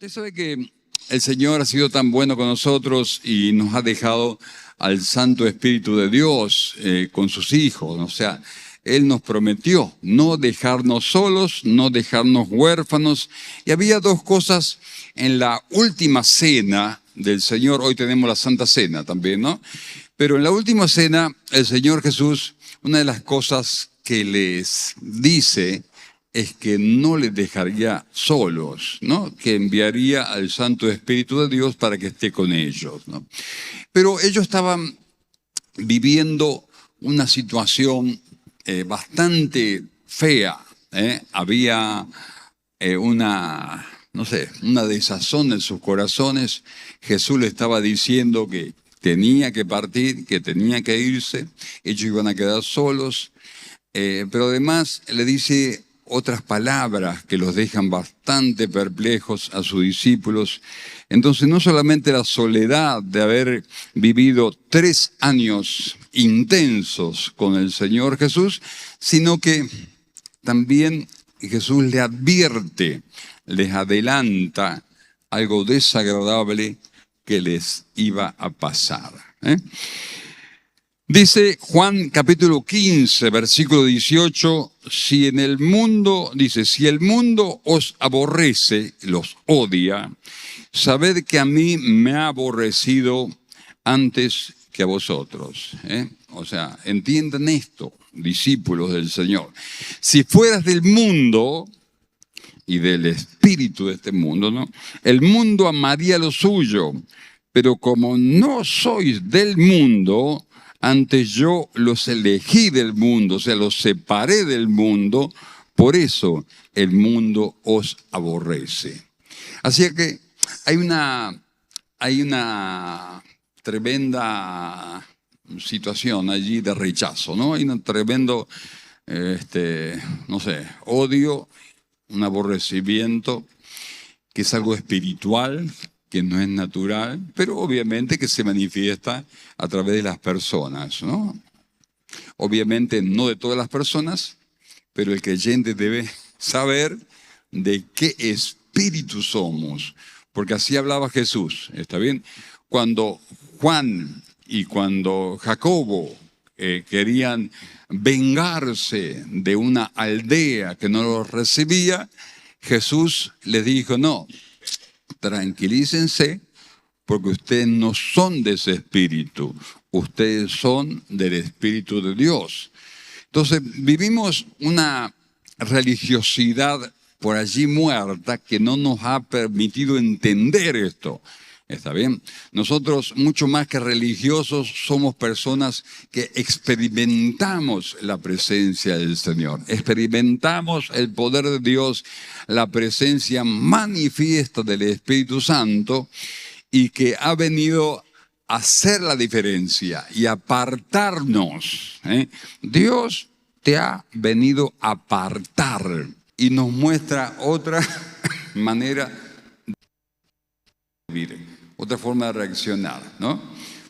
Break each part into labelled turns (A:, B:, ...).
A: Usted sabe que el Señor ha sido tan bueno con nosotros y nos ha dejado al Santo Espíritu de Dios con sus hijos. O sea, Él nos prometió no dejarnos solos, no dejarnos huérfanos. Y había dos cosas en la última cena del Señor. Hoy tenemos la Santa Cena también, ¿no? Pero en la última cena, el Señor Jesús, una de las cosas que les dice es que no les dejaría solos, ¿no? Que enviaría al Santo Espíritu de Dios para que esté con ellos, ¿no? Pero ellos estaban viviendo una situación bastante fea, ¿eh? Había una desazón en sus corazones. Jesús le estaba diciendo que tenía que partir, que tenía que irse, ellos iban a quedar solos, pero además le dice otras palabras que los dejan bastante perplejos a sus discípulos. Entonces, no solamente la soledad de haber vivido 3 años intensos con el Señor Jesús, sino que también Jesús le advierte, les adelanta algo desagradable que les iba a pasar, ¿eh? Dice Juan capítulo 15, versículo 18, si el mundo os aborrece, los odia, sabed que a mí me ha aborrecido antes que a vosotros, ¿eh? O sea, entiendan esto, discípulos del Señor. Si fueras del mundo y del espíritu de este mundo, ¿no? El mundo amaría lo suyo, pero como no sois del mundo, antes yo los elegí del mundo, o sea, los separé del mundo, por eso el mundo os aborrece. Así que hay una tremenda situación allí de rechazo, ¿no? Hay un tremendo, odio, un aborrecimiento, que es algo espiritual, que no es natural, pero obviamente que se manifiesta a través de las personas, ¿no? Obviamente no de todas las personas, pero el creyente debe saber de qué espíritu somos, porque así hablaba Jesús, ¿está bien? Cuando Juan y cuando Jacobo querían vengarse de una aldea que no los recibía, Jesús les dijo, no, tranquilícense, porque ustedes no son de ese espíritu, ustedes son del Espíritu de Dios. Entonces, vivimos una religiosidad por allí muerta que no nos ha permitido entender esto. ¿Está bien? Nosotros, mucho más que religiosos, somos personas que experimentamos la presencia del Señor. Experimentamos el poder de Dios, la presencia manifiesta del Espíritu Santo y que ha venido a hacer la diferencia y apartarnos, ¿eh? Dios te ha venido a apartar y nos muestra otra manera de vivir. Otra forma de reaccionar, ¿no?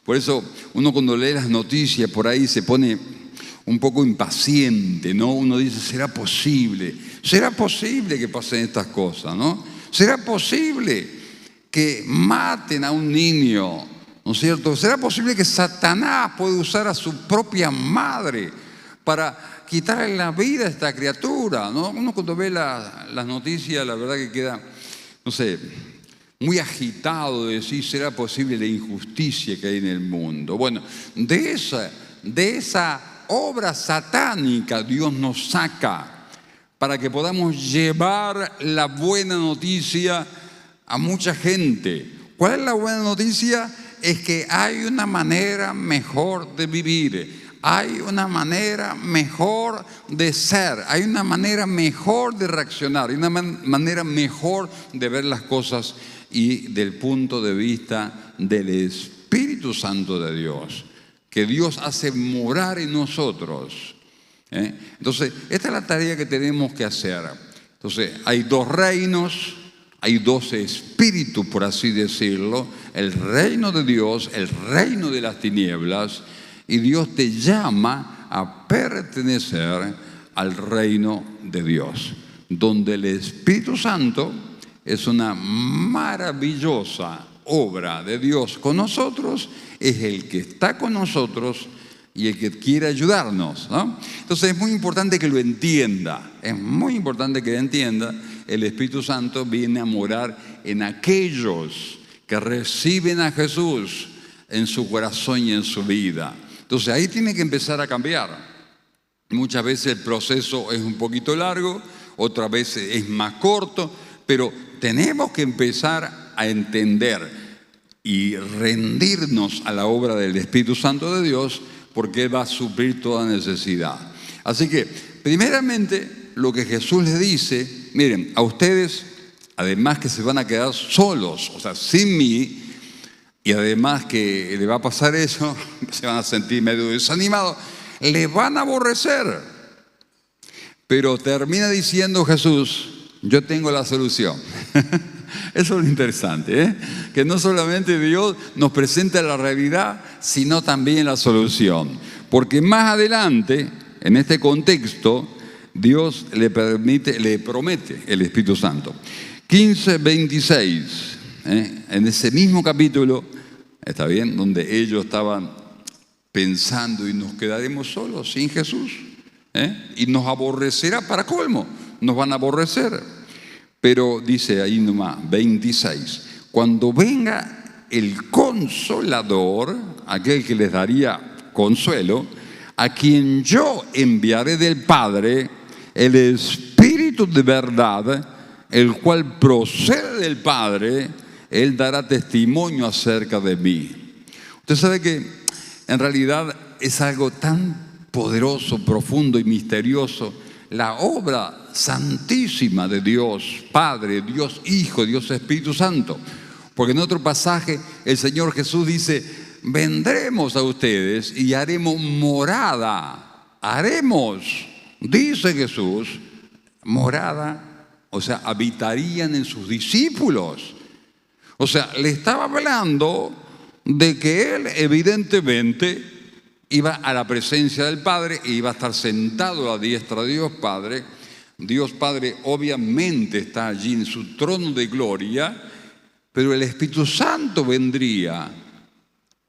A: Por eso uno cuando lee las noticias por ahí se pone un poco impaciente, ¿no? Uno dice, ¿será posible? ¿Será posible que pasen estas cosas, no? ¿Será posible que maten a un niño, ¿no es cierto? ¿Será posible que Satanás pueda usar a su propia madre para quitarle la vida a esta criatura, ¿no? Uno cuando ve las noticias, la verdad que queda, muy agitado de decir, ¿será posible la injusticia que hay en el mundo? Bueno, de esa obra satánica Dios nos saca para que podamos llevar la buena noticia a mucha gente. ¿Cuál es la buena noticia? Es que hay una manera mejor de vivir, hay una manera mejor de ser, hay una manera mejor de reaccionar, hay una manera mejor de ver las cosas y del punto de vista del Espíritu Santo de Dios, que Dios hace morar en nosotros, ¿eh? Entonces, esta es la tarea que tenemos que hacer. Entonces, hay 2 reinos, hay 2 espíritus, por así decirlo, el reino de Dios, el reino de las tinieblas, y Dios te llama a pertenecer al reino de Dios, donde el Espíritu Santo es una maravillosa obra de Dios con nosotros, es el que está con nosotros y el que quiere ayudarnos, ¿no? Entonces es muy importante que lo entienda, es muy importante que lo entienda. El Espíritu Santo viene a morar en aquellos que reciben a Jesús en su corazón y en su vida. Entonces ahí tiene que empezar a cambiar. Muchas veces el proceso es un poquito largo, otras veces es más corto, pero tenemos que empezar a entender y rendirnos a la obra del Espíritu Santo de Dios, porque Él va a suplir toda necesidad. Así que, primeramente, lo que Jesús les dice, miren, a ustedes, además que se van a quedar solos, o sea, sin mí, y además que le va a pasar eso, se van a sentir medio desanimados, le van a aborrecer. Pero termina diciendo Jesús, yo tengo la solución. Eso es lo interesante, ¿eh? Que no solamente Dios nos presenta la realidad, sino también la solución. Porque más adelante, en este contexto, Dios le promete el Espíritu Santo. 15:26, en ese mismo capítulo, ¿está bien? Donde ellos estaban pensando, y nos quedaremos solos sin Jesús, y nos aborrecerá para colmo, nos van a aborrecer. Pero dice ahí nomás, 26, cuando venga el Consolador, aquel que les daría consuelo, a quien yo enviaré del Padre, el Espíritu de verdad, el cual procede del Padre, Él dará testimonio acerca de mí. Usted sabe que en realidad es algo tan poderoso, profundo y misterioso, la obra santísima de Dios Padre, Dios Hijo, Dios Espíritu Santo. Porque en otro pasaje el Señor Jesús dice, vendremos a ustedes y haremos morada. Haremos, dice Jesús, morada, o sea, habitarían en sus discípulos. O sea, le estaba hablando de que Él evidentemente iba a la presencia del Padre e iba a estar sentado a la diestra de Dios Padre. Dios Padre obviamente está allí en su trono de gloria, pero el Espíritu Santo vendría.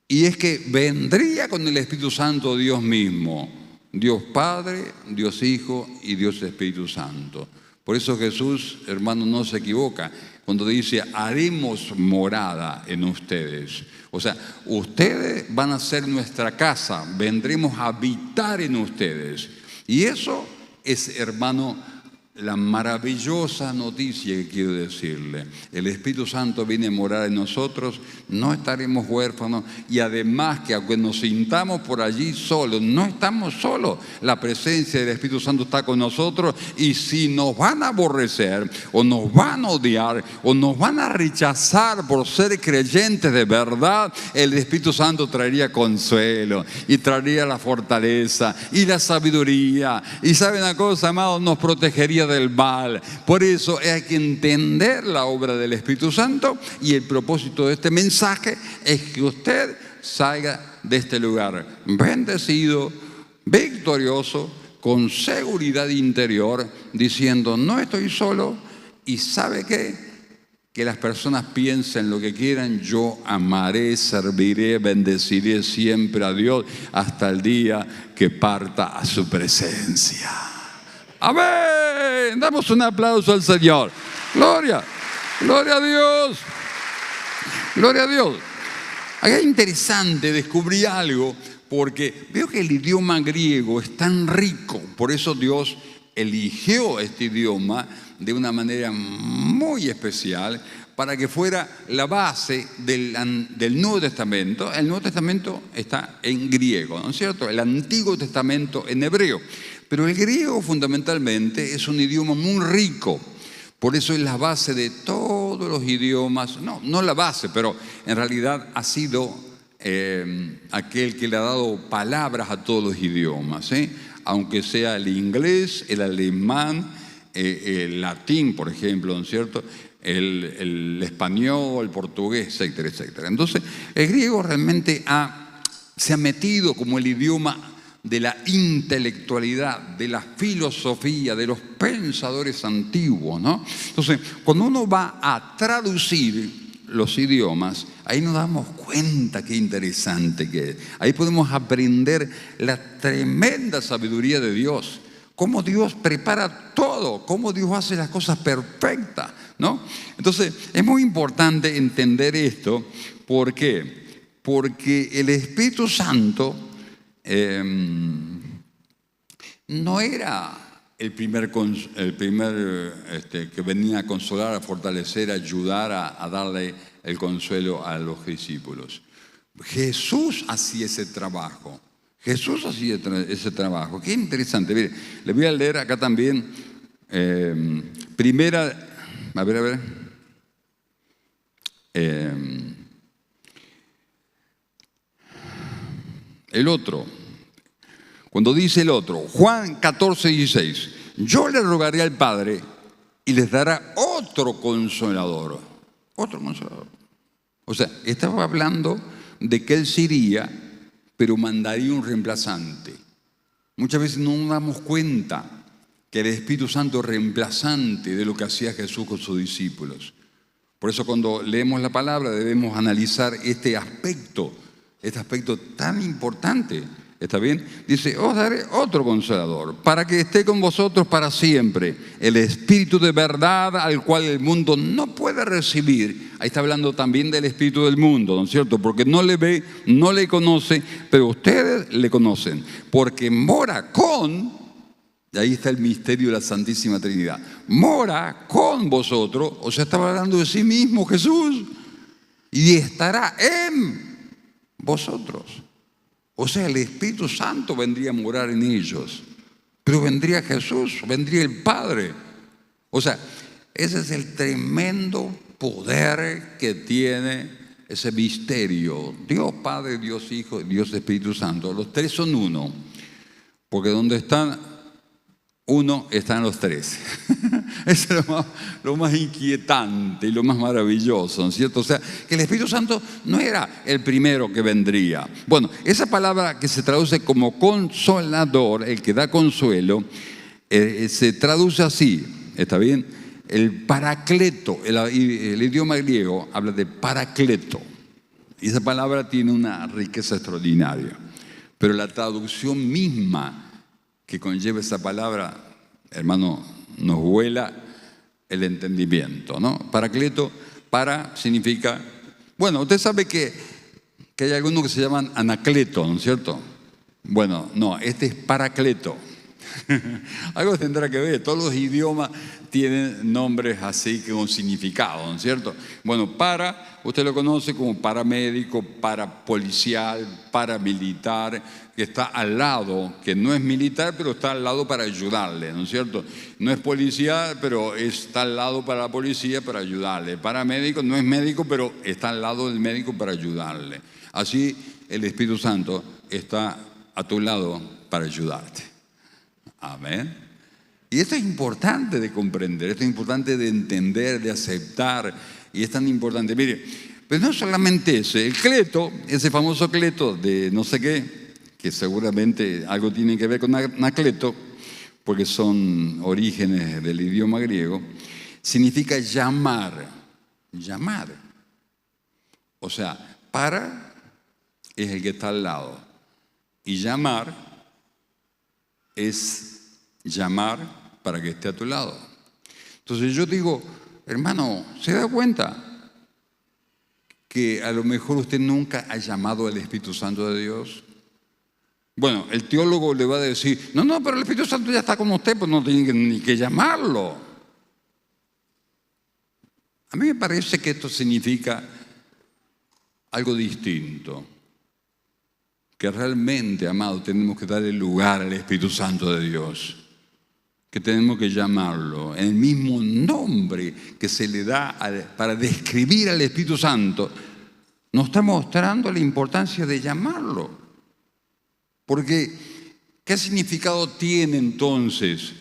A: Y es que vendría con el Espíritu Santo Dios mismo. Dios Padre, Dios Hijo y Dios Espíritu Santo. Por eso Jesús, hermano, no se equivoca cuando dice, haremos morada en ustedes. O sea, ustedes van a ser nuestra casa, vendremos a habitar en ustedes. Y eso es, hermano, la maravillosa noticia que quiero decirle. El Espíritu Santo viene a morar en nosotros, no estaremos huérfanos, y además que aunque nos sintamos por allí solos, no estamos solos. La presencia del Espíritu Santo está con nosotros, y si nos van a aborrecer o nos van a odiar o nos van a rechazar por ser creyentes de verdad, el Espíritu Santo traería consuelo y traería la fortaleza y la sabiduría, y ¿saben una cosa, amados? Nos protegería del mal. Por eso hay que entender la obra del Espíritu Santo, y el propósito de este mensaje es que usted salga de este lugar bendecido, victorioso, con seguridad interior, diciendo, no estoy solo, y ¿sabe qué? Que las personas piensen lo que quieran, yo amaré, serviré, bendeciré siempre a Dios hasta el día que parta a su presencia. Amén. Damos un aplauso al Señor. Gloria. Gloria a Dios. Gloria a Dios. Acá es interesante, descubrí algo, porque veo que el idioma griego es tan rico. Por eso Dios eligió este idioma de una manera muy especial para que fuera la base del Nuevo Testamento. El Nuevo Testamento está en griego, ¿no es cierto? El Antiguo Testamento en hebreo. Pero el griego fundamentalmente es un idioma muy rico. Por eso es la base de todos los idiomas. No la base, pero en realidad ha sido aquel que le ha dado palabras a todos los idiomas, aunque sea el inglés, el alemán, el latín, por ejemplo, ¿no es cierto? El español, el portugués, etcétera, etcétera. Entonces, el griego realmente se ha metido como el idioma de la intelectualidad, de la filosofía, de los pensadores antiguos, ¿no? Entonces, cuando uno va a traducir los idiomas, ahí nos damos cuenta qué interesante que es. Ahí podemos aprender la tremenda sabiduría de Dios, cómo Dios prepara todo, cómo Dios hace las cosas perfectas, ¿no? Entonces, es muy importante entender esto. ¿Por qué? Porque el Espíritu Santo no era el primer que venía a consolar, a fortalecer, a ayudar, a darle el consuelo a los discípulos. Jesús hacía ese trabajo. Jesús hacía ese trabajo. Qué interesante. Mire, le voy a leer acá también primera, a ver. El otro, cuando dice el otro, Juan 14:16, yo le rogaré al Padre y les dará otro consolador. Otro consolador. O sea, estaba hablando de que Él se iría, pero mandaría un reemplazante. Muchas veces no nos damos cuenta que el Espíritu Santo es reemplazante de lo que hacía Jesús con sus discípulos. Por eso cuando leemos la palabra debemos analizar este aspecto tan importante. ¿Está bien? Dice, os daré otro consolador para que esté con vosotros para siempre. El Espíritu de verdad al cual el mundo no puede recibir. Ahí está hablando también del Espíritu del mundo, ¿no es cierto? Porque no le ve, no le conoce, pero ustedes le conocen. Porque mora con, y ahí está el misterio de la Santísima Trinidad. Mora con vosotros, o sea, estaba hablando de sí mismo Jesús. Y estará en vosotros. O sea, el Espíritu Santo vendría a morar en ellos, pero vendría Jesús, vendría el Padre. O sea, ese es el tremendo poder que tiene ese misterio. Dios Padre, Dios Hijo, Dios Espíritu Santo. Los tres son uno, porque donde están uno, están los tres. Eso es lo más inquietante y lo más maravilloso, ¿no es cierto? O sea, que el Espíritu Santo no era el primero que vendría. Bueno, esa palabra que se traduce como consolador, el que da consuelo, se traduce así, ¿está bien? El paracleto, el idioma griego habla de paracleto. Y esa palabra tiene una riqueza extraordinaria. Pero la traducción misma que conlleva esa palabra, hermano, nos vuela el entendimiento, ¿no? Paracleto, para significa, bueno, usted sabe que hay algunos que se llaman Anacleto, ¿no es cierto? Bueno, no, este es Paracleto. Algo tendrá que ver, todos los idiomas tienen nombres así que un significado, ¿no es cierto? Bueno, usted lo conoce como paramédico, parapolicial, paramilitar, que está al lado, que no es militar, pero está al lado para ayudarle, ¿no es cierto? No es policía, pero está al lado para la policía para ayudarle. Paramédico no es médico, pero está al lado del médico para ayudarle. Así el Espíritu Santo está a tu lado para ayudarte. Amén. Y esto es importante de comprender, esto es importante de entender, de aceptar, y es tan importante. Mire, pero no solamente ese, el cleto, ese famoso cleto de no sé qué, que seguramente algo tiene que ver con Anacleto, porque son orígenes del idioma griego, significa llamar, llamar. O sea, para es el que está al lado, y llamar es llamar para que esté a tu lado. Entonces yo digo, hermano, ¿se da cuenta que a lo mejor usted nunca ha llamado al Espíritu Santo de Dios? Bueno, el teólogo le va a decir, no, pero el Espíritu Santo ya está con usted, pues no tiene ni que llamarlo. A mí me parece que esto significa algo distinto. Que realmente, amado, tenemos que darle lugar al Espíritu Santo de Dios. Que tenemos que llamarlo en el mismo nombre que se le da para describir al Espíritu Santo. Nos está mostrando la importancia de llamarlo. Porque, ¿qué significado tiene entonces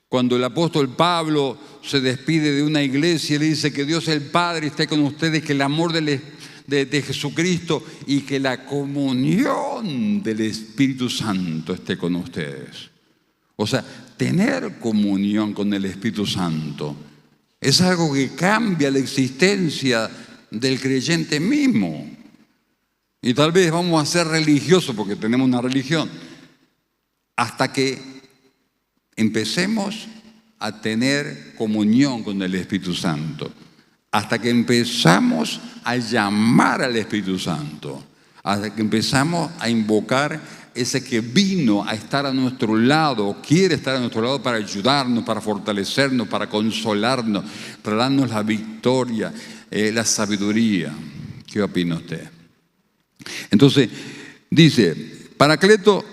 A: cuando el apóstol Pablo se despide de una iglesia y le dice que Dios el Padre esté con ustedes, que el amor de Jesucristo y que la comunión del Espíritu Santo esté con ustedes. O sea, tener comunión con el Espíritu Santo es algo que cambia la existencia del creyente mismo. Y tal vez vamos a ser religiosos porque tenemos una religión, hasta que empecemos a tener comunión con el Espíritu Santo, hasta que empezamos a llamar al Espíritu Santo, hasta que empezamos a invocar ese que vino a estar a nuestro lado, quiere estar a nuestro lado para ayudarnos, para fortalecernos, para consolarnos, para darnos la victoria, la sabiduría. ¿Qué opina usted? Entonces, dice, Paracleto,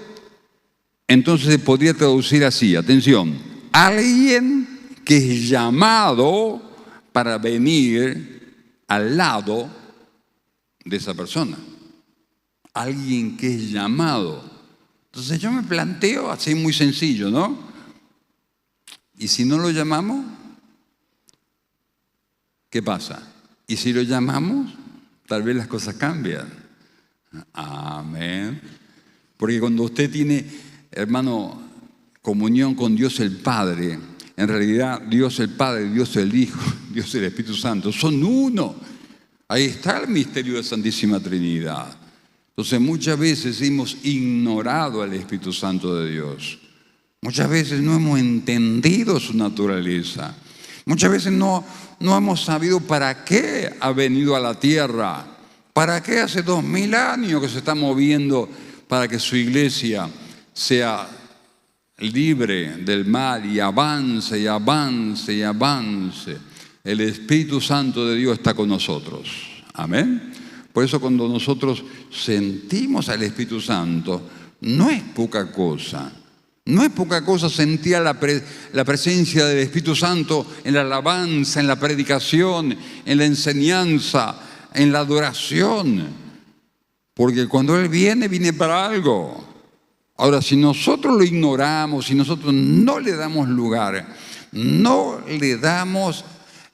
A: entonces se podría traducir así, atención, alguien que es llamado para venir al lado de esa persona. Alguien que es llamado. Entonces yo me planteo así muy sencillo, ¿no? ¿Y si no lo llamamos? ¿Qué pasa? ¿Y si lo llamamos? Tal vez las cosas cambian. Amén. Porque cuando usted tiene, hermano, comunión con Dios el Padre, en realidad Dios el Padre, Dios el Hijo, Dios el Espíritu Santo, son uno. Ahí está el misterio de la Santísima Trinidad. Entonces muchas veces hemos ignorado al Espíritu Santo de Dios. Muchas veces no hemos entendido su naturaleza. Muchas veces no hemos sabido para qué ha venido a la tierra. ¿Para qué hace 2000 años que se está moviendo para que su iglesia sea libre del mal y avance y avance y avance? El Espíritu Santo de Dios está con nosotros. Amén. Por eso cuando nosotros sentimos al Espíritu Santo, no es poca cosa. No es poca cosa sentir la presencia del Espíritu Santo en la alabanza, en la predicación, en la enseñanza, en la adoración. Porque cuando Él viene, viene para algo. Ahora, si nosotros lo ignoramos, si nosotros no le damos lugar, no le damos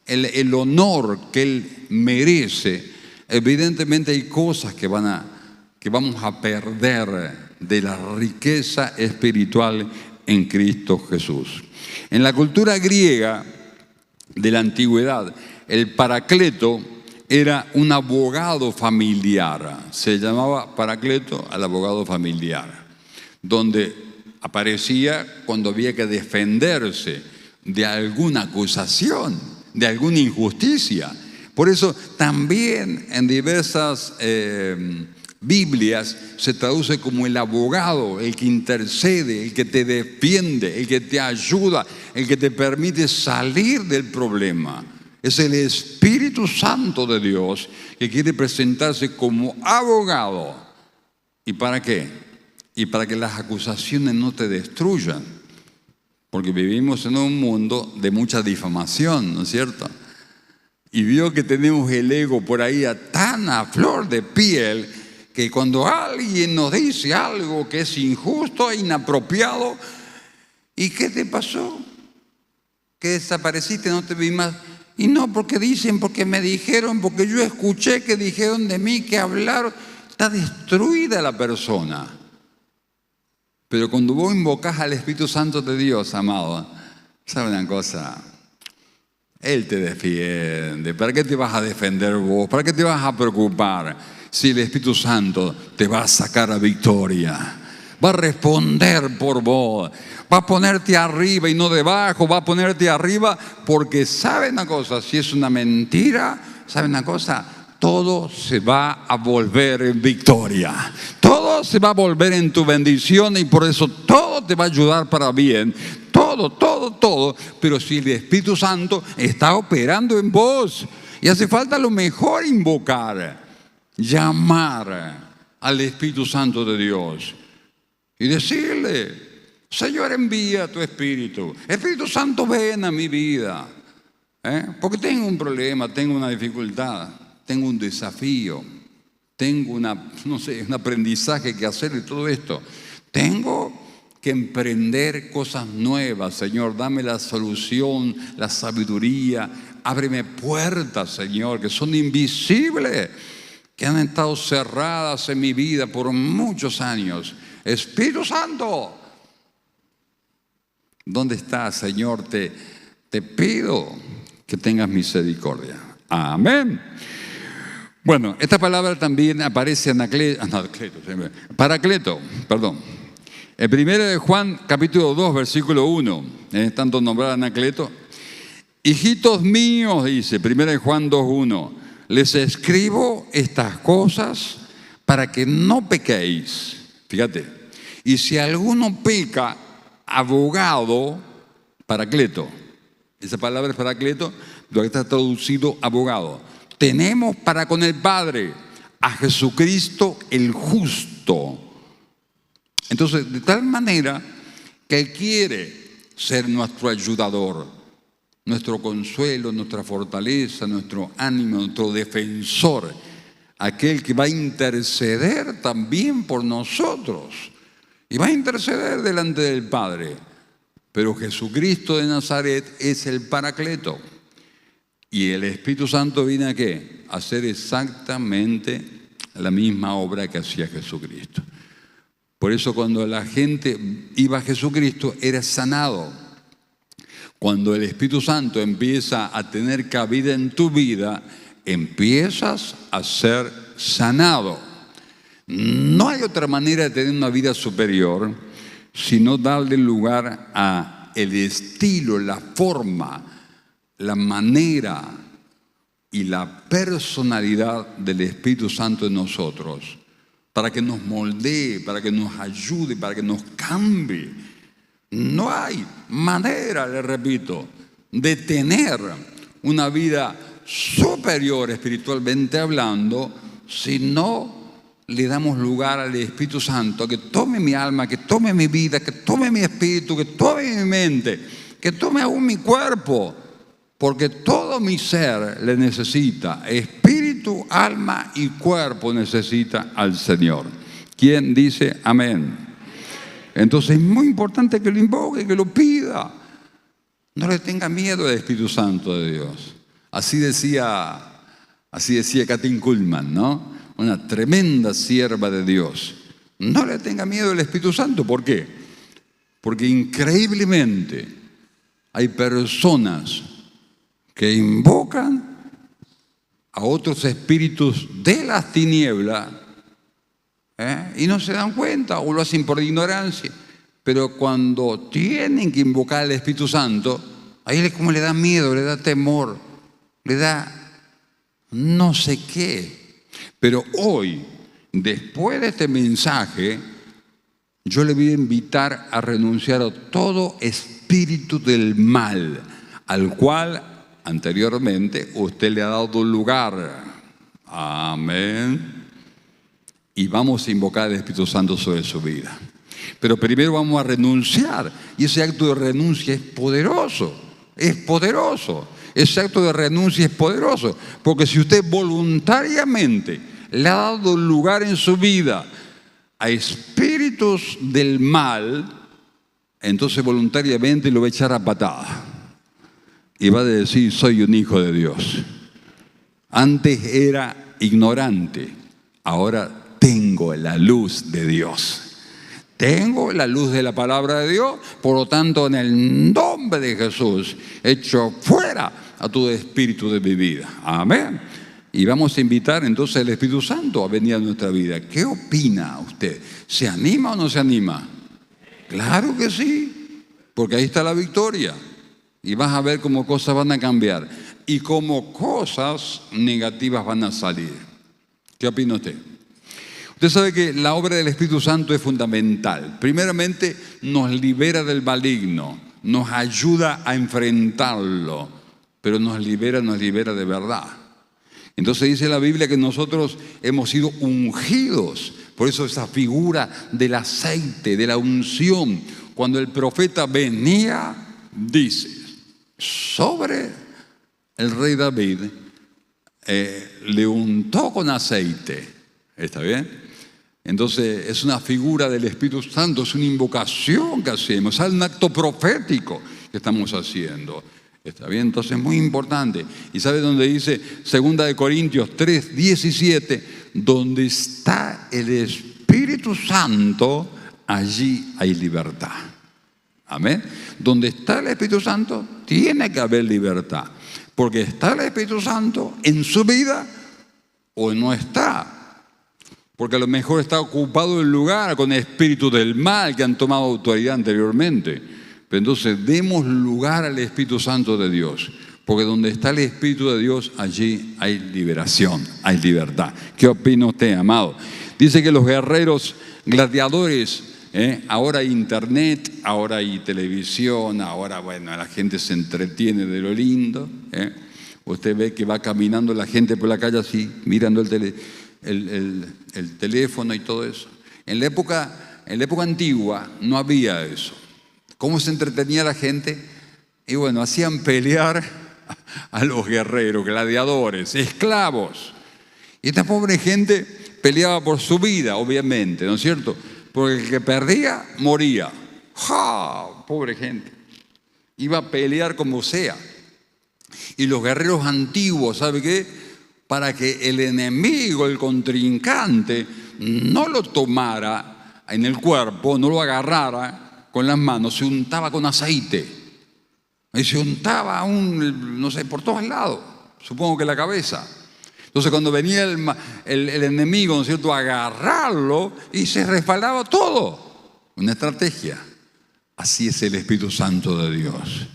A: el honor que Él merece, evidentemente hay cosas que vamos a perder de la riqueza espiritual en Cristo Jesús. En la cultura griega de la antigüedad, el Paracleto era un abogado familiar. Se llamaba Paracleto al abogado familiar, donde aparecía cuando había que defenderse de alguna acusación, de alguna injusticia. Por eso también en diversas Biblias se traduce como el abogado, el que intercede, el que te defiende, el que te ayuda, el que te permite salir del problema. Es el Espíritu Santo de Dios que quiere presentarse como abogado. ¿Y para qué? Y para que las acusaciones no te destruyan. Porque vivimos en un mundo de mucha difamación, ¿no es cierto? Y vio que tenemos el ego por ahí tan a flor de piel que cuando alguien nos dice algo que es injusto e inapropiado, ¿y qué te pasó? ¿Que desapareciste? ¿No te vi más? Y no, porque dicen, porque me dijeron, porque yo escuché que dijeron de mí, que hablaron. Está destruida la persona. Pero cuando vos invocás al Espíritu Santo de Dios, amado, ¿sabe una cosa? Él te defiende. ¿Para qué te vas a defender vos? ¿Para qué te vas a preocupar si el Espíritu Santo te va a sacar a victoria? Va a responder por vos. Va a ponerte arriba y no debajo. Va a ponerte arriba porque sabe una cosa, si es una mentira, sabe una cosa, todo se va a volver en victoria. Todo se va a volver en tu bendición y por eso todo te va a ayudar para bien. Todo. Pero si el Espíritu Santo está operando en vos y hace falta lo mejor invocar, llamar al Espíritu Santo de Dios y decirle: Señor, envía tu Espíritu. Espíritu Santo, ven a mi vida. Porque tengo un problema, tengo una dificultad, tengo un desafío, tengo un aprendizaje que hacer de todo esto. Tengo que emprender cosas nuevas, Señor. Dame la solución, la sabiduría. Ábreme puertas, Señor, que son invisibles. que han estado cerradas en mi vida por muchos años. Espíritu Santo, ¿dónde estás, Señor? Te pido que tengas misericordia. Amén. Bueno, esta palabra también aparece en Paracleto, perdón. En 1 de Juan, capítulo 2, versículo 1, tanto nombrado Anacleto. Hijitos míos, dice 1 de Juan 2:1, les escribo estas cosas para que no pequéis. Fíjate, y si alguno peca, abogado, Paracleto. Esa palabra es Paracleto, lo que está traducido abogado. Tenemos para con el Padre a Jesucristo el justo. Entonces, de tal manera que Él quiere ser nuestro ayudador, nuestro consuelo, nuestra fortaleza, nuestro ánimo, nuestro defensor, aquel que va a interceder también por nosotros y va a interceder delante del Padre. Pero Jesucristo de Nazaret es el Paracleto. Y el Espíritu Santo viene ¿a qué? A hacer exactamente la misma obra que hacía Jesucristo. Por eso cuando la gente iba a Jesucristo era sanado. Cuando el Espíritu Santo empieza a tener cabida en tu vida, empiezas a ser sanado. No hay otra manera de tener una vida superior sino darle lugar a el estilo, la forma, la manera y la personalidad del Espíritu Santo en nosotros, para que nos moldee, para que nos ayude, para que nos cambie. No hay manera, le repito, de tener una vida superior espiritualmente hablando si no le damos lugar al Espíritu Santo, que tome mi alma, que tome mi vida, que tome mi espíritu, que tome mi mente, que tome aún mi cuerpo, porque todo mi ser le necesita. Espíritu, alma y cuerpo necesita al Señor. ¿Quién dice amén? Entonces es muy importante que lo invoque, que lo pida. No le tenga miedo al Espíritu Santo de Dios. Así decía Kathryn Kuhlman, ¿no? Una tremenda sierva de Dios. No le tenga miedo al Espíritu Santo. ¿Por qué? Porque increíblemente hay personas que invocan a otros espíritus de las tinieblas y no se dan cuenta o lo hacen por ignorancia. Pero cuando tienen que invocar al Espíritu Santo, ahí como le da miedo, le da temor, le da no sé qué. Pero hoy, después de este mensaje, yo le voy a invitar a renunciar a todo espíritu del mal, al cual anteriormente usted le ha dado lugar. Amén. Y vamos a invocar al Espíritu Santo sobre su vida. Pero primero vamos a renunciar. Y ese acto de renuncia es poderoso. Es poderoso. Ese acto de renuncia es poderoso. Porque si usted voluntariamente le ha dado lugar en su vida a espíritus del mal, entonces voluntariamente lo va a echar a patada. Y va a decir, soy un hijo de Dios. Antes era ignorante, ahora tengo la luz de Dios. Tengo la luz de la palabra de Dios, por lo tanto, en el nombre de Jesús, echo fuera a todo espíritu de mi vida. Amén. Y vamos a invitar entonces al Espíritu Santo a venir a nuestra vida. ¿Qué opina usted? ¿Se anima o no se anima? Claro que sí, porque ahí está la victoria. Y vas a ver cómo cosas van a cambiar y cómo cosas negativas van a salir. ¿Qué opina usted? Usted sabe que la obra del Espíritu Santo es fundamental. Primeramente, nos libera del maligno, nos ayuda a enfrentarlo, pero nos libera de verdad. Entonces dice la Biblia que nosotros hemos sido ungidos. Por eso esa figura del aceite, de la unción. Cuando el profeta venía, dice, sobre el rey David, le untó con aceite. ¿Está bien? Entonces es una figura del Espíritu Santo, es una invocación que hacemos, es un acto profético que estamos haciendo. ¿Está bien? Entonces es muy importante. ¿Y sabe dónde dice 2 Corintios 3:17? Donde está el Espíritu Santo, allí hay libertad. Amén. Donde está el Espíritu Santo, tiene que haber libertad. Porque está el Espíritu Santo en su vida o no está. Porque a lo mejor está ocupado el lugar con espíritus del mal que han tomado autoridad anteriormente. Pero entonces demos lugar al Espíritu Santo de Dios. Porque donde está el Espíritu de Dios, allí hay liberación, hay libertad. ¿Qué opina usted, amado? Dice que los guerreros gladiadores, ahora hay internet, ahora hay televisión, ahora, bueno, la gente se entretiene de lo lindo. Usted ve que va caminando la gente por la calle así, mirando el teléfono y todo eso. En la época antigua no había eso. ¿Cómo se entretenía la gente? Y bueno, hacían pelear a los guerreros, gladiadores, esclavos. Y esta pobre gente peleaba por su vida, obviamente, ¿no es cierto? Porque el que perdía, moría. ¡Ja! Pobre gente. Iba a pelear como sea. Y los guerreros antiguos, ¿sabe qué? Para que el enemigo, el contrincante, no lo tomara en el cuerpo, no lo agarrara con las manos, se untaba con aceite. Y se untaba no sé, por todos lados, supongo que la cabeza. Entonces cuando venía el enemigo, ¿no es cierto?, a agarrarlo y se resbalaba todo. Una estrategia. Así es el Espíritu Santo de Dios.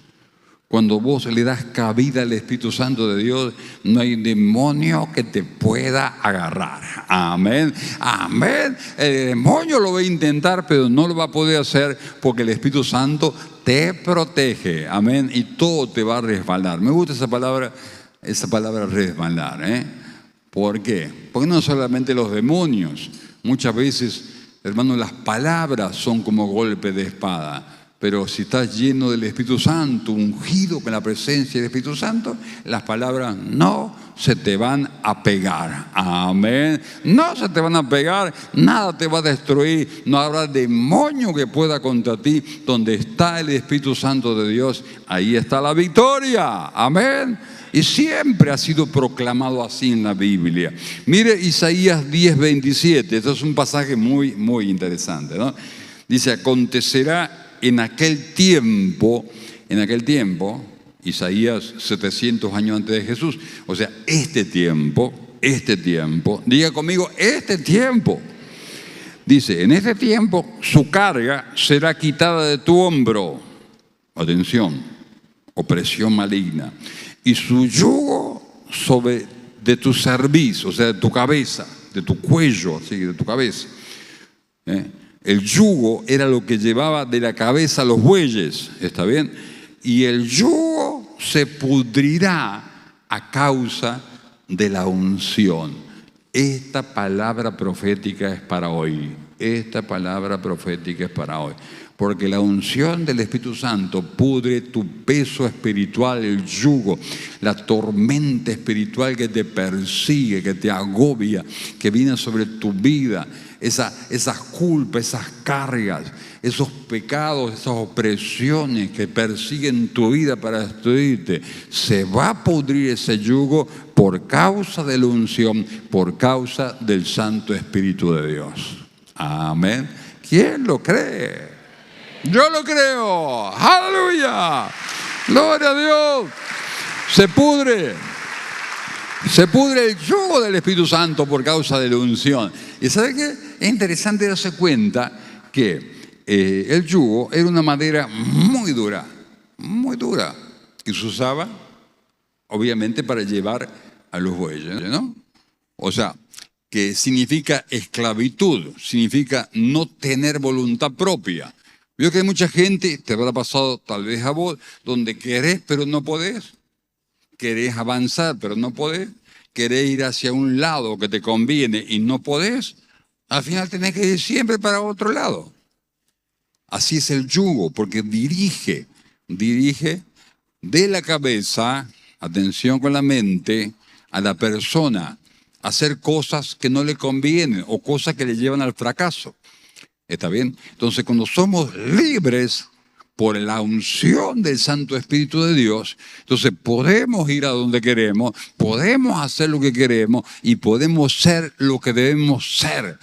A: Cuando vos le das cabida al Espíritu Santo de Dios, no hay demonio que te pueda agarrar. Amén. Amén. El demonio lo va a intentar, pero no lo va a poder hacer porque el Espíritu Santo te protege. Amén. Y todo te va a resbalar. Me gusta esa palabra resbalar. ¿Por qué? Porque no solamente los demonios. Muchas veces, hermanos, las palabras son como golpes de espada. Pero si estás lleno del Espíritu Santo, ungido con la presencia del Espíritu Santo, las palabras no se te van a pegar. Amén. No se te van a pegar, nada te va a destruir, no habrá demonio que pueda contra ti. Donde está el Espíritu Santo de Dios, ahí está la victoria. Amén. Y siempre ha sido proclamado así en la Biblia. Mire Isaías 10:27, esto es un pasaje muy, muy interesante, ¿no? Dice, acontecerá en aquel tiempo, Isaías 700 años antes de Jesús, o sea, este tiempo, diga conmigo, este tiempo. Dice, en este tiempo su carga será quitada de tu hombro. Atención, opresión maligna. Y su yugo de tu cerviz, o sea, de tu cabeza, de tu cuello, así, de tu cabeza. El yugo era lo que llevaba de la cabeza a los bueyes, ¿está bien? Y el yugo se pudrirá a causa de la unción. Esta palabra profética es para hoy. Porque la unción del Espíritu Santo pudre tu peso espiritual, el yugo, la tormenta espiritual que te persigue, que te agobia, que viene sobre tu vida. Esas culpas, esas cargas, esos pecados, esas opresiones que persiguen tu vida para destruirte, se va a pudrir ese yugo por causa de la unción, por causa del Santo Espíritu de Dios. Amén. ¿Quién lo cree? Yo lo creo. ¡Aleluya! ¡Gloria a Dios! Se pudre el yugo del Espíritu Santo por causa de la unción. ¿Y sabe qué? Es interesante darse cuenta que el yugo era una madera muy dura, que se usaba, obviamente, para llevar a los bueyes, ¿no? O sea, que significa esclavitud, significa no tener voluntad propia. Veo que hay mucha gente, te habrá pasado tal vez a vos, donde querés pero no podés, querés avanzar pero no podés, querés ir hacia un lado que te conviene y no podés, al final tenés que ir siempre para otro lado. Así es el yugo, porque dirige de la cabeza, atención con la mente, a la persona a hacer cosas que no le convienen o cosas que le llevan al fracaso. ¿Está bien? Entonces, cuando somos libres por la unción del Santo Espíritu de Dios, entonces podemos ir a donde queremos, podemos hacer lo que queremos y podemos ser lo que debemos ser.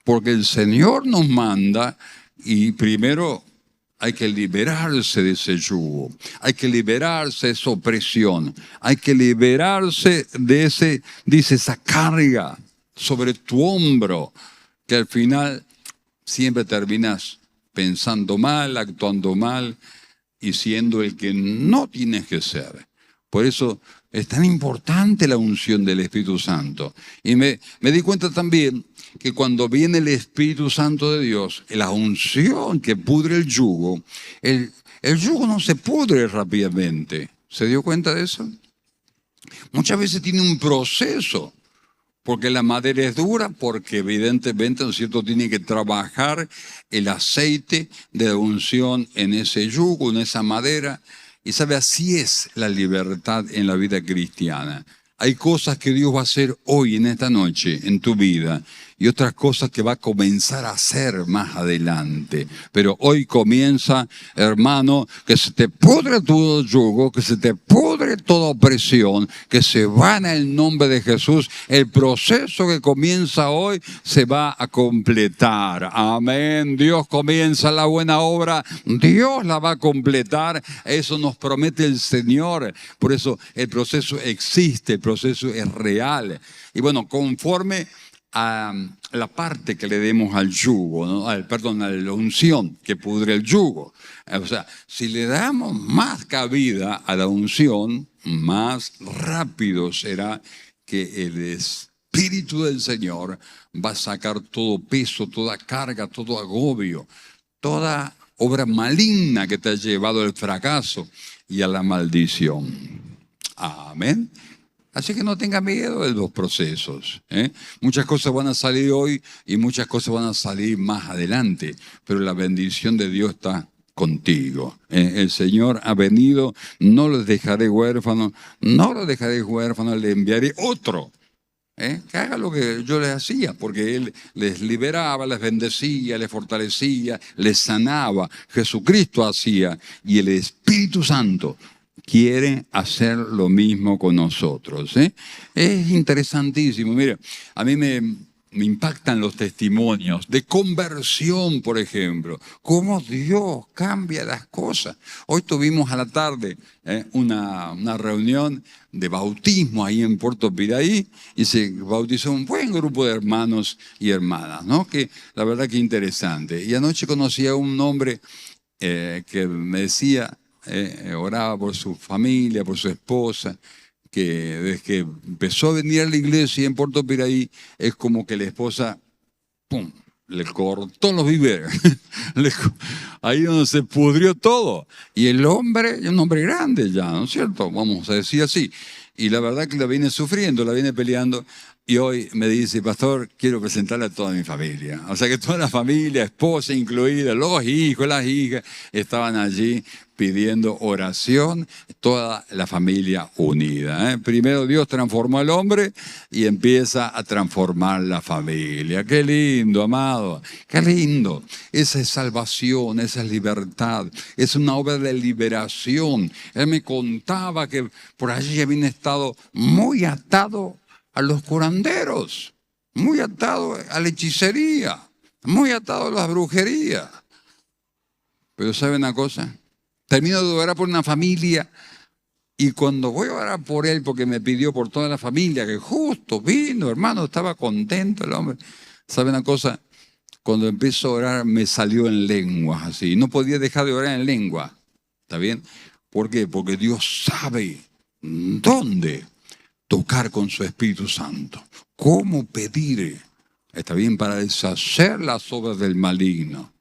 A: Porque el Señor nos manda y primero hay que liberarse de ese yugo, hay que liberarse de esa opresión, hay que liberarse de esa carga sobre tu hombro, que al final siempre terminas pensando mal, actuando mal y siendo el que no tienes que ser. Por eso es tan importante la unción del Espíritu Santo. Y me di cuenta también que cuando viene el Espíritu Santo de Dios, la unción que pudre el yugo no se pudre rápidamente. ¿Se dio cuenta de eso? Muchas veces tiene un proceso, porque la madera es dura, porque evidentemente, ¿no es cierto?, tiene que trabajar el aceite de la unción en ese yugo, en esa madera. Y sabe, así es la libertad en la vida cristiana. Hay cosas que Dios va a hacer hoy, en esta noche, en tu vida, y otras cosas que va a comenzar a hacer más adelante. Pero hoy comienza, hermano, que se te pudre todo yugo, que se te pudre toda opresión, que se va en el nombre de Jesús. El proceso que comienza hoy se va a completar. Amén. Dios comienza la buena obra, Dios la va a completar. Eso nos promete el Señor. Por eso el proceso existe, el proceso es real. Y bueno, conforme a la parte que le demos al yugo, ¿no? a la unción que pudre el yugo. O sea, si le damos más cabida a la unción, más rápido será que el Espíritu del Señor va a sacar todo peso, toda carga, todo agobio, toda obra maligna que te ha llevado al fracaso y a la maldición. Amén. Así que no tenga miedo de los procesos. Muchas cosas van a salir hoy y muchas cosas van a salir más adelante, pero la bendición de Dios está contigo. El Señor ha venido, no los dejaré huérfanos, le enviaré otro. Que haga lo que yo les hacía, porque Él les liberaba, les bendecía, les fortalecía, les sanaba. Jesucristo hacía y el Espíritu Santo quiere hacer lo mismo con nosotros. Es interesantísimo. Mire, a mí me impactan los testimonios de conversión, por ejemplo. Cómo Dios cambia las cosas. Hoy tuvimos a la tarde una reunión de bautismo ahí en Puerto Piraí y se bautizó un buen grupo de hermanos y hermanas, ¿no? Que la verdad que interesante. Y anoche conocí a un hombre que me decía, oraba por su familia, por su esposa, que desde que empezó a venir a la iglesia en Puerto Piraí, es como que la esposa, ¡pum!, le cortó los víveres. Ahí donde se pudrió todo. Y el hombre, es un hombre grande ya, ¿no es cierto? Vamos a decir así. Y la verdad que la viene sufriendo, la viene peleando. Y hoy me dice, pastor, quiero presentarle a toda mi familia. O sea que toda la familia, esposa incluida, los hijos, las hijas, estaban allí pidiendo oración, toda la familia unida. Primero Dios transformó al hombre y empieza a transformar la familia. Qué lindo, amado, qué lindo. Esa es salvación, esa es libertad, es una obra de liberación. Él me contaba que por allí habían estado muy atados a los curanderos, muy atado a la hechicería, muy atado a las brujerías. Pero ¿sabe una cosa? Termino de orar por una familia y cuando voy a orar por él, porque me pidió por toda la familia, que justo vino, hermano, estaba contento el hombre. ¿Sabe una cosa? Cuando empiezo a orar me salió en lenguas así. No podía dejar de orar en lengua. ¿Está bien? ¿Por qué? Porque Dios sabe dónde tocar con su Espíritu Santo. ¿Cómo pedir? Está bien, para deshacer las obras del maligno.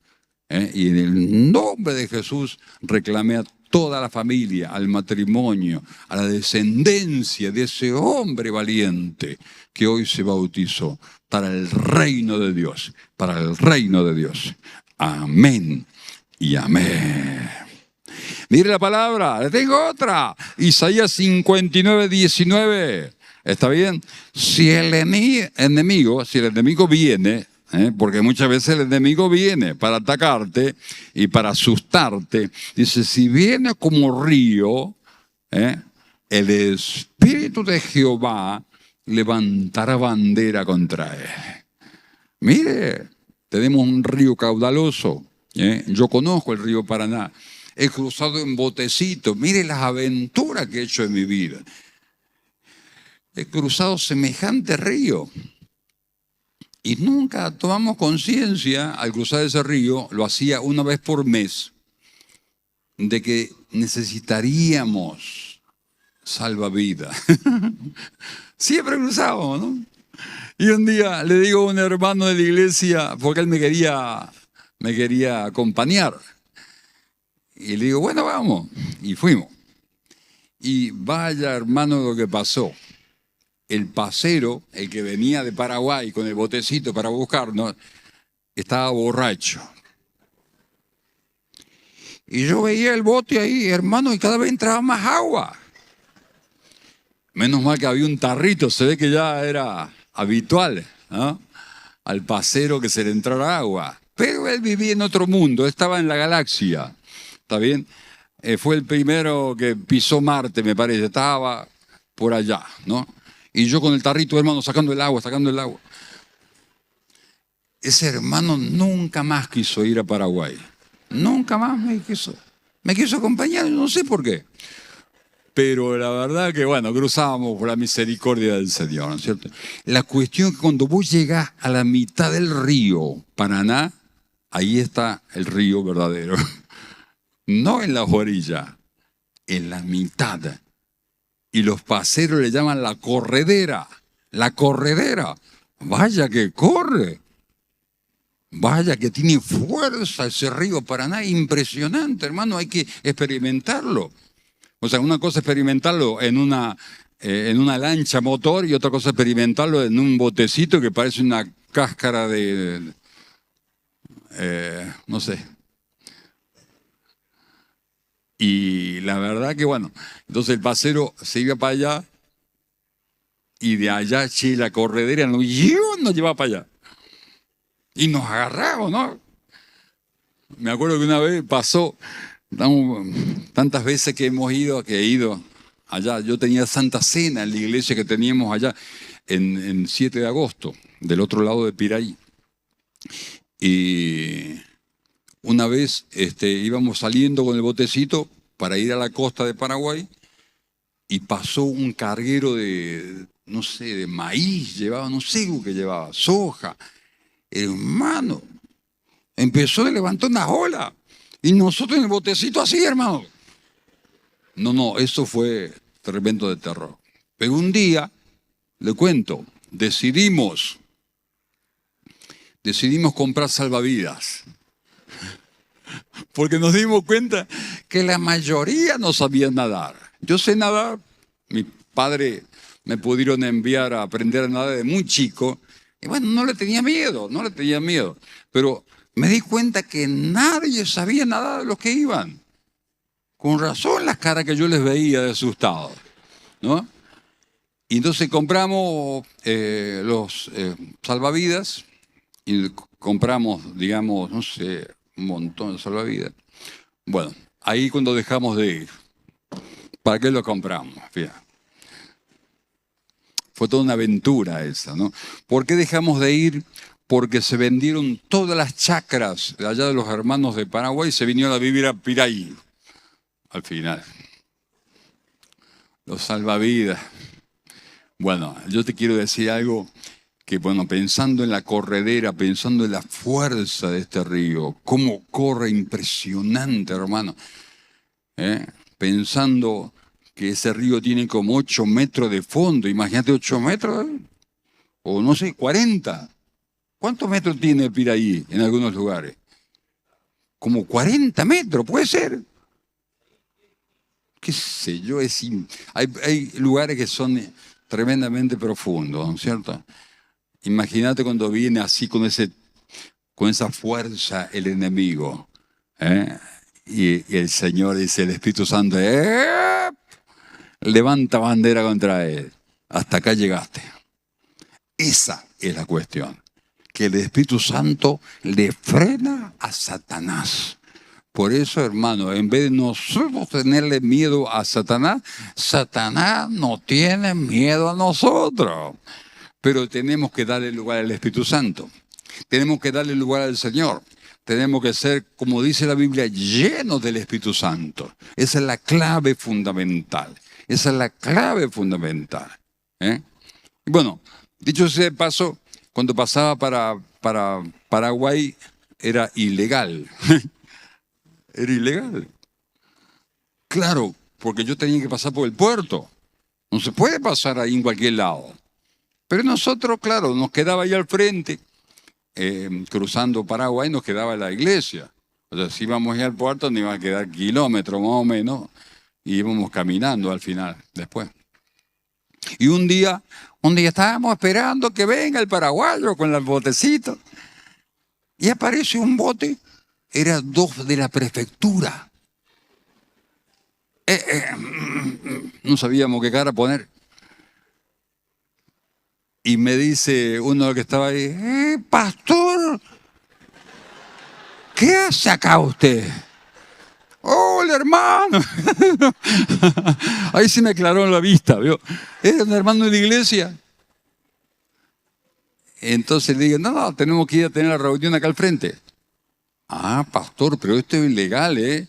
A: Y en el nombre de Jesús reclamé a toda la familia, al matrimonio, a la descendencia de ese hombre valiente que hoy se bautizó para el reino de Dios, para el reino de Dios. Amén y amén. Mire la palabra, le tengo otra. Isaías 59, 19. ¿Está bien? Si el enemigo viene Porque muchas veces el enemigo viene para atacarte y para asustarte. Dice, si viene como río, el Espíritu de Jehová levantará bandera contra él. Mire, tenemos un río caudaloso. Yo conozco el río Paraná. He cruzado en botecito. Mire las aventuras que he hecho en mi vida. He cruzado semejante río. Y nunca tomamos conciencia al cruzar ese río, lo hacía una vez por mes, de que necesitaríamos salvavidas. Siempre cruzábamos, ¿no? Y un día le digo a un hermano de la iglesia, porque él me quería acompañar. Y le digo, bueno, vamos. Y fuimos. Y vaya, hermano, lo que pasó. El pasero, el que venía de Paraguay con el botecito para buscarnos, estaba borracho. Y yo veía el bote ahí, hermano, y cada vez entraba más agua. Menos mal que había un tarrito, se ve que ya era habitual, ¿no? Al pasero que se le entrara agua. Pero él vivía en otro mundo, estaba en la galaxia. ¿Está bien? Fue el primero que pisó Marte, me parece, estaba por allá, ¿no? Y yo con el tarrito, hermano, sacando el agua. Ese hermano nunca más quiso ir a Paraguay. Nunca más me quiso acompañar, no sé por qué. Pero la verdad que, bueno, cruzábamos por la misericordia del Señor, ¿no es cierto? La cuestión es que cuando vos llegás a la mitad del río Paraná, ahí está el río verdadero. No en las orillas, en la mitad. Y los paseros le llaman la corredera. La corredera. Vaya que corre. Vaya que tiene fuerza ese río Paraná. Impresionante, hermano. Hay que experimentarlo. O sea, una cosa es experimentarlo en una lancha motor y otra cosa es experimentarlo en un botecito que parece una cáscara de no sé. Y la verdad que, bueno, entonces el pasero se iba para allá y de allá, la corredera nos llevaba para allá. Y nos agarramos, ¿no? Me acuerdo que una vez pasó, tantas veces que he ido allá. Yo tenía Santa Cena en la iglesia que teníamos allá en 7 de agosto, del otro lado de Piraí. Y una vez íbamos saliendo con el botecito para ir a la costa de Paraguay y pasó un carguero de, no sé, de maíz, no sé lo que llevaba, soja. Hermano, empezó a levantar una ola y nosotros en el botecito así, hermano. No, eso fue tremendo de terror. Pero un día, le cuento, decidimos comprar salvavidas. Porque nos dimos cuenta que la mayoría no sabía nadar. Yo sé nadar, mi padre me pudieron enviar a aprender a nadar de muy chico, y bueno, no le tenía miedo, pero me di cuenta que nadie sabía nadar de los que iban. Con razón las caras que yo les veía de asustados, ¿no? Y entonces compramos los salvavidas y compramos, digamos, no sé, un montón de salvavidas. Bueno, ahí cuando dejamos de ir, ¿para qué lo compramos? Fíjate. Fue toda una aventura esa, ¿no? ¿Por qué dejamos de ir? Porque se vendieron todas las chacras de allá de los hermanos de Paraguay y se vinieron a vivir a Piraí, al final. Los salvavidas. Bueno, yo te quiero decir algo que, bueno, pensando en la corredera, pensando en la fuerza de este río, cómo corre impresionante, hermano. Pensando que ese río tiene como 8 metros de fondo, imagínate 8 metros, o no sé, 40. ¿Cuántos metros tiene Piraí en algunos lugares? Como 40 metros, puede ser. Qué sé yo, hay lugares que son tremendamente profundos, ¿no es cierto? Imagínate cuando viene así con esa fuerza el enemigo, y el Señor dice, el Espíritu Santo, levanta bandera contra él. Hasta acá llegaste. Esa es la cuestión. que el Espíritu Santo le frena a Satanás. Por eso, hermano, en vez de nosotros tenerle miedo a Satanás, Satanás no tiene miedo a nosotros. Pero tenemos que darle lugar al Espíritu Santo. Tenemos que darle lugar al Señor. Tenemos que ser, como dice la Biblia, llenos del Espíritu Santo. Esa es la clave fundamental. Esa es la clave fundamental. Y bueno, dicho sea de paso, cuando pasaba para Paraguay era ilegal. Era ilegal. Claro, porque yo tenía que pasar por el puerto. No se puede pasar ahí en cualquier lado. Pero nosotros, claro, nos quedaba ahí al frente, cruzando Paraguay, nos quedaba la iglesia. O sea, si íbamos ahí al puerto, nos iban a quedar kilómetros más o menos, y íbamos caminando al final, después. Y un día estábamos esperando que venga el paraguayo con el botecito, y aparece un bote, eran 2 de la prefectura. No sabíamos qué cara poner. Y me dice uno que estaba ahí, pastor, ¿qué hace acá usted? Hola, hermano. Ahí se me aclaró la vista, ¿vio? ¿Era un hermano de la iglesia? Entonces le digo, no, tenemos que ir a tener la reunión acá al frente. Ah, pastor, pero esto es ilegal, ¿eh?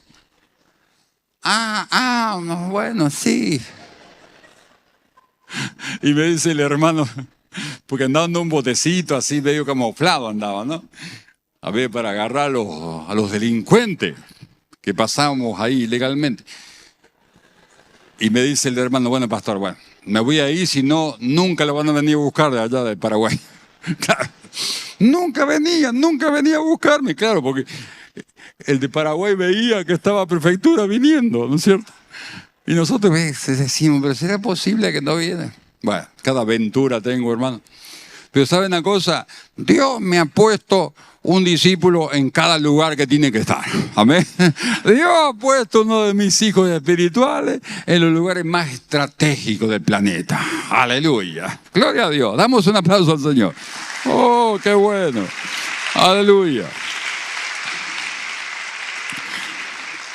A: No, bueno, sí. Y me dice el hermano, porque andaba en un botecito así medio camuflado andaba, ¿no? A ver, para agarrar a los delincuentes que pasábamos ahí ilegalmente. Y me dice el hermano, bueno, pastor, bueno, me voy a ir, si no, nunca lo van a venir a buscar de allá de Paraguay. Claro, nunca venía a buscarme, claro, porque el de Paraguay veía que estaba prefectura viniendo, ¿no es cierto? Y nosotros decimos, pero ¿será posible que no viene? Bueno, cada aventura tengo, hermano. Pero ¿saben una cosa? Dios me ha puesto un discípulo en cada lugar que tiene que estar. Amén. Dios ha puesto uno de mis hijos espirituales en los lugares más estratégicos del planeta. Aleluya. Gloria a Dios. Damos un aplauso al Señor. Oh, qué bueno. Aleluya.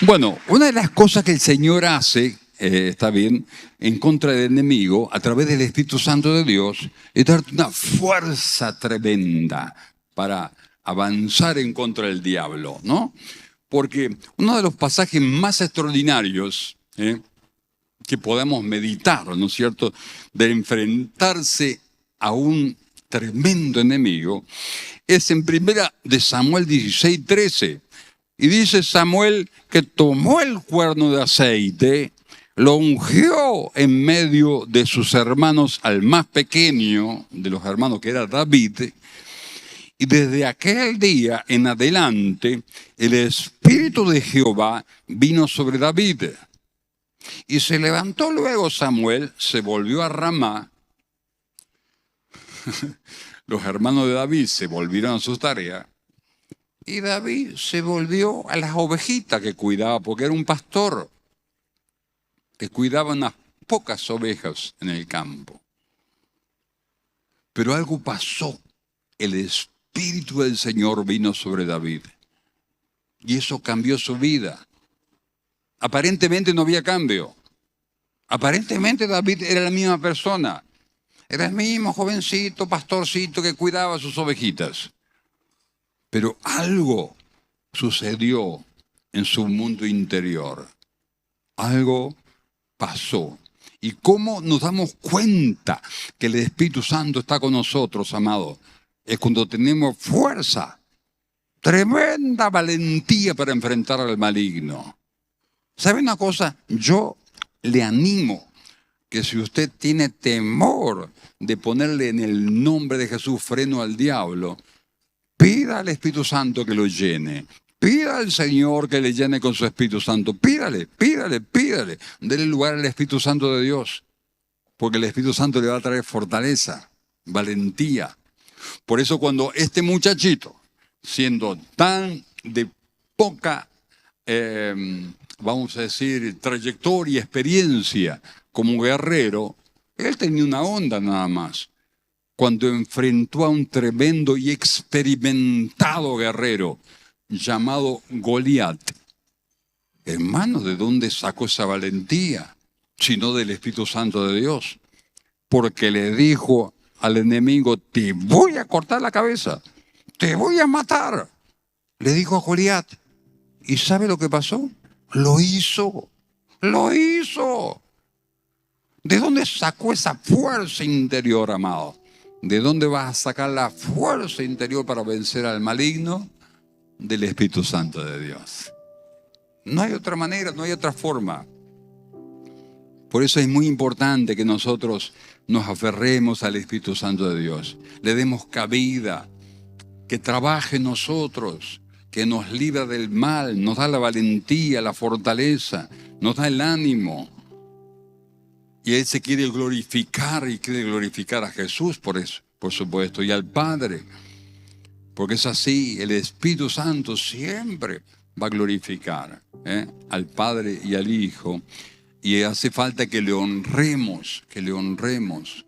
A: Bueno, una de las cosas que el Señor hace, está bien, en contra del enemigo, a través del Espíritu Santo de Dios, es darte una fuerza tremenda para avanzar en contra del diablo, ¿no? Porque uno de los pasajes más extraordinarios que podemos meditar, ¿no es cierto?, de enfrentarse a un tremendo enemigo, es en 1 Samuel 16:13. Y dice Samuel que tomó el cuerno de aceite, lo ungió en medio de sus hermanos al más pequeño de los hermanos, que era David. Y desde aquel día en adelante, el Espíritu de Jehová vino sobre David. Y se levantó luego Samuel, se volvió a Ramá. Los hermanos de David se volvieron a sus tareas. Y David se volvió a las ovejitas que cuidaba, porque era un pastor que cuidaba unas pocas ovejas en el campo. Pero algo pasó. El Espíritu del Señor vino sobre David. Y eso cambió su vida. Aparentemente no había cambio. Aparentemente David era la misma persona. Era el mismo jovencito, pastorcito que cuidaba sus ovejitas. Pero algo sucedió en su mundo interior. Algo pasó. ¿Y cómo nos damos cuenta que el Espíritu Santo está con nosotros, amados? Es cuando tenemos fuerza, tremenda valentía para enfrentar al maligno. ¿Sabe una cosa? Yo le animo que si usted tiene temor de ponerle en el nombre de Jesús freno al diablo, pida al Espíritu Santo que lo llene. Pida al Señor que le llene con su Espíritu Santo. Pídale. Dele lugar al Espíritu Santo de Dios. Porque el Espíritu Santo le va a traer fortaleza, valentía. Por eso cuando este muchachito, siendo tan de poca, vamos a decir, trayectoria y experiencia como guerrero, él tenía una onda nada más. cuando enfrentó a un tremendo y experimentado guerrero llamado Goliat. Hermano, ¿de dónde sacó esa valentía? Sino del Espíritu Santo de Dios. Porque le dijo al enemigo, te voy a cortar la cabeza, te voy a matar. Le dijo a Goliat. ¿Y sabe lo que pasó? Lo hizo. Lo hizo. ¿De dónde sacó esa fuerza interior, amado? ¿De dónde vas a sacar la fuerza interior para vencer al maligno? Del Espíritu Santo de Dios. No hay otra manera, no hay otra forma. Por eso es muy importante que nosotros nos aferremos al Espíritu Santo de Dios. Le demos cabida, que trabaje en nosotros, que nos libra del mal, nos da la valentía, la fortaleza, nos da el ánimo. Y Él se quiere glorificar y quiere glorificar a Jesús por eso, por supuesto, y al Padre. Porque es así, el Espíritu Santo siempre va a glorificar al Padre y al Hijo. Y hace falta que le honremos, que le honremos.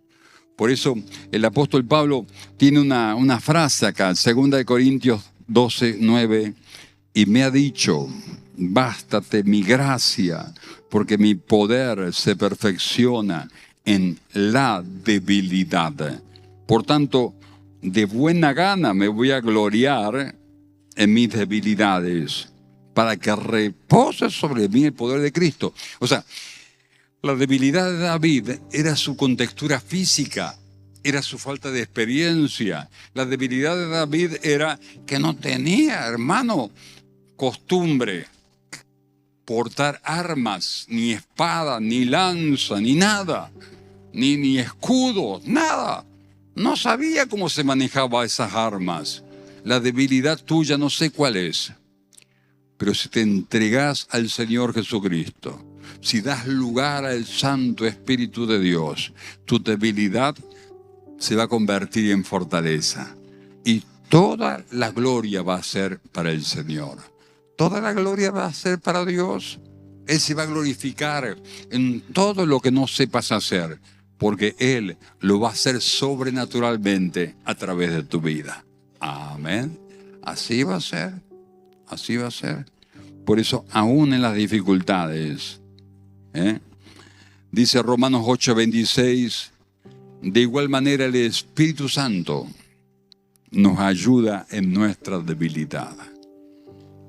A: Por eso el apóstol Pablo tiene una frase acá, 2 Corintios 12:9, y me ha dicho, bástate mi gracia, porque mi poder se perfecciona en la debilidad. Por tanto, de buena gana me voy a gloriar en mis debilidades, para que repose sobre mí el poder de Cristo. O sea, la debilidad de David era su contextura física, era su falta de experiencia. La debilidad de David era que no tenía, hermano, costumbre portar armas, ni espada, ni lanza, ni nada, ni escudo, nada. No sabía cómo se manejaba esas armas. La debilidad tuya no sé cuál es, pero si te entregas al Señor Jesucristo, si das lugar al Santo Espíritu de Dios, tu debilidad se va a convertir en fortaleza. Y toda la gloria va a ser para el Señor. Toda la gloria va a ser para Dios. Él se va a glorificar en todo lo que no sepas hacer, porque Él lo va a hacer sobrenaturalmente a través de tu vida. Amén. Así va a ser. Así va a ser. Por eso, aún en las dificultades, dice Romanos 8:26, de igual manera el Espíritu Santo nos ayuda en nuestra debilidad.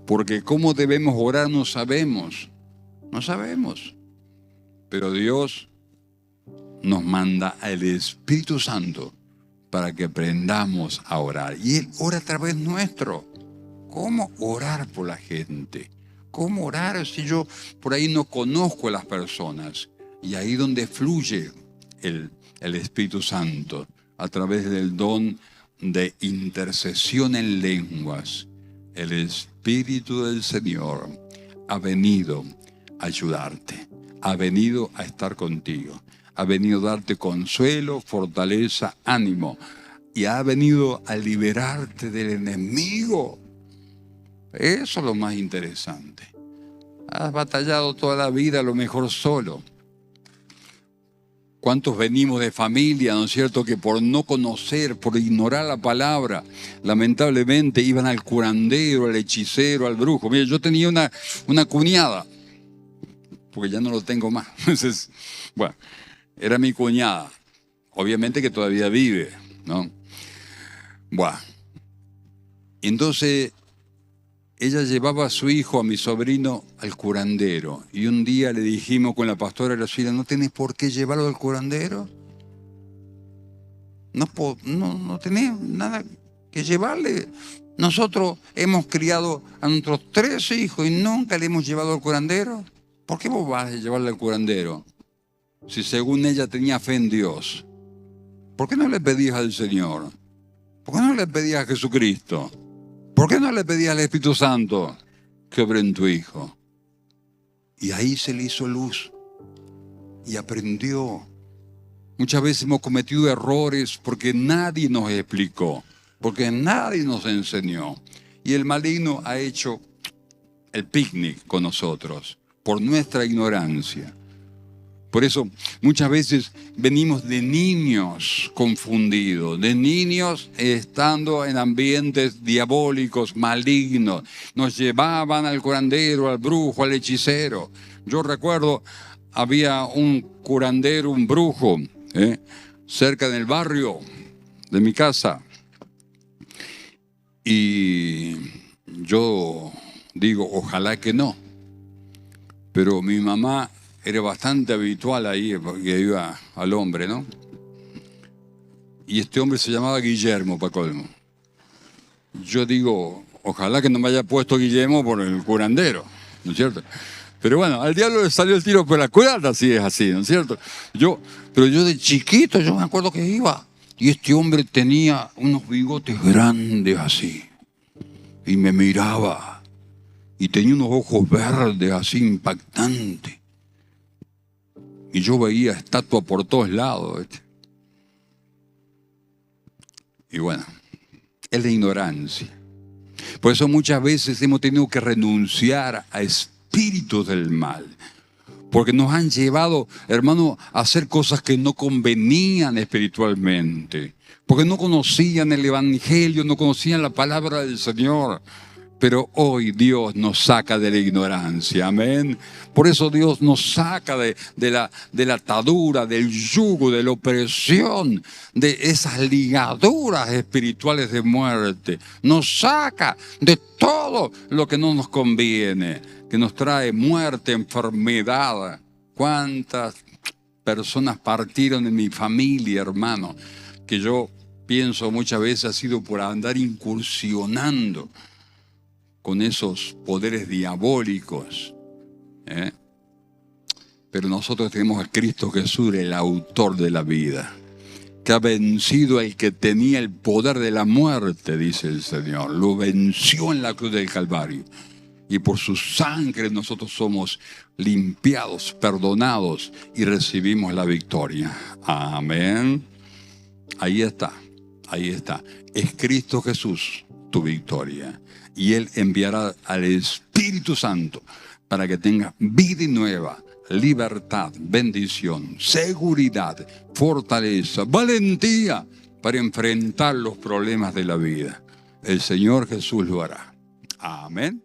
A: Porque cómo debemos orar no sabemos. No sabemos. Pero Dios nos manda al Espíritu Santo para que aprendamos a orar. Y Él ora a través nuestro. ¿Cómo orar por la gente? ¿Cómo orar si yo por ahí no conozco a las personas? Y ahí donde fluye el Espíritu Santo, a través del don de intercesión en lenguas. El Espíritu del Señor ha venido a ayudarte, ha venido a estar contigo, ha venido a darte consuelo, fortaleza, ánimo, y ha venido a liberarte del enemigo. Eso es lo más interesante. Has batallado toda la vida a lo mejor solo. ¿Cuántos venimos de familia, no es cierto?, que por no conocer, por ignorar la palabra, lamentablemente iban al curandero, al hechicero, al brujo. Mire, yo tenía una cuñada, porque ya no lo tengo más. Entonces, bueno, era mi cuñada. Obviamente que todavía vive, ¿no? Bueno, entonces ella llevaba a su hijo, a mi sobrino, al curandero. Y un día le dijimos con la pastora Graciela, ¿no tenés por qué llevarlo al curandero? No tenés nada que llevarle. Nosotros hemos criado a nuestros 3 hijos y nunca le hemos llevado al curandero. ¿Por qué vos vas a llevarle al curandero? Si según ella tenía fe en Dios. ¿Por qué no le pedías al Señor? ¿Por qué no le pedías a Jesucristo? ¿Por qué no le pedías al Espíritu Santo que obre en tu hijo? Y ahí se le hizo luz y aprendió. Muchas veces hemos cometido errores porque nadie nos explicó, porque nadie nos enseñó. Y el maligno ha hecho el picnic con nosotros por nuestra ignorancia. Por eso muchas veces venimos de niños confundidos, de niños estando en ambientes diabólicos, malignos. Nos llevaban al curandero, al brujo, al hechicero. Yo recuerdo, había un curandero, un brujo, cerca del barrio de mi casa. Y yo digo, ojalá que no. Pero mi mamá era bastante habitual ahí, porque iba al hombre, ¿no? Y este hombre se llamaba Guillermo, para colmo. Yo digo, ojalá que no me haya puesto Guillermo por el curandero, ¿no es cierto? Pero bueno, al diablo le salió el tiro por la culata, si es así, ¿no es cierto? Pero yo de chiquito, yo me acuerdo que iba, y este hombre tenía unos bigotes grandes así, y me miraba, y tenía unos ojos verdes así impactantes. Y yo veía estatua por todos lados. Y bueno, es la ignorancia. Por eso muchas veces hemos tenido que renunciar a espíritus del mal. Porque nos han llevado, hermano, a hacer cosas que no convenían espiritualmente. Porque no conocían el Evangelio, no conocían la palabra del Señor. Pero hoy Dios nos saca de la ignorancia, amén. Por eso Dios nos saca de la atadura, del yugo, de la opresión, de esas ligaduras espirituales de muerte. Nos saca de todo lo que no nos conviene, que nos trae muerte, enfermedad. ¿Cuántas personas partieron de mi familia, hermano? Que yo pienso muchas veces ha sido por andar incursionando con esos poderes diabólicos. Pero nosotros tenemos a Cristo Jesús, el autor de la vida, que ha vencido al que tenía el poder de la muerte, dice el Señor. Lo venció en la cruz del Calvario. Y por su sangre nosotros somos limpiados, perdonados y recibimos la victoria. Amén. Ahí está, ahí está. Es Cristo Jesús tu victoria. Y Él enviará al Espíritu Santo para que tenga vida nueva, libertad, bendición, seguridad, fortaleza, valentía para enfrentar los problemas de la vida. El Señor Jesús lo hará. Amén.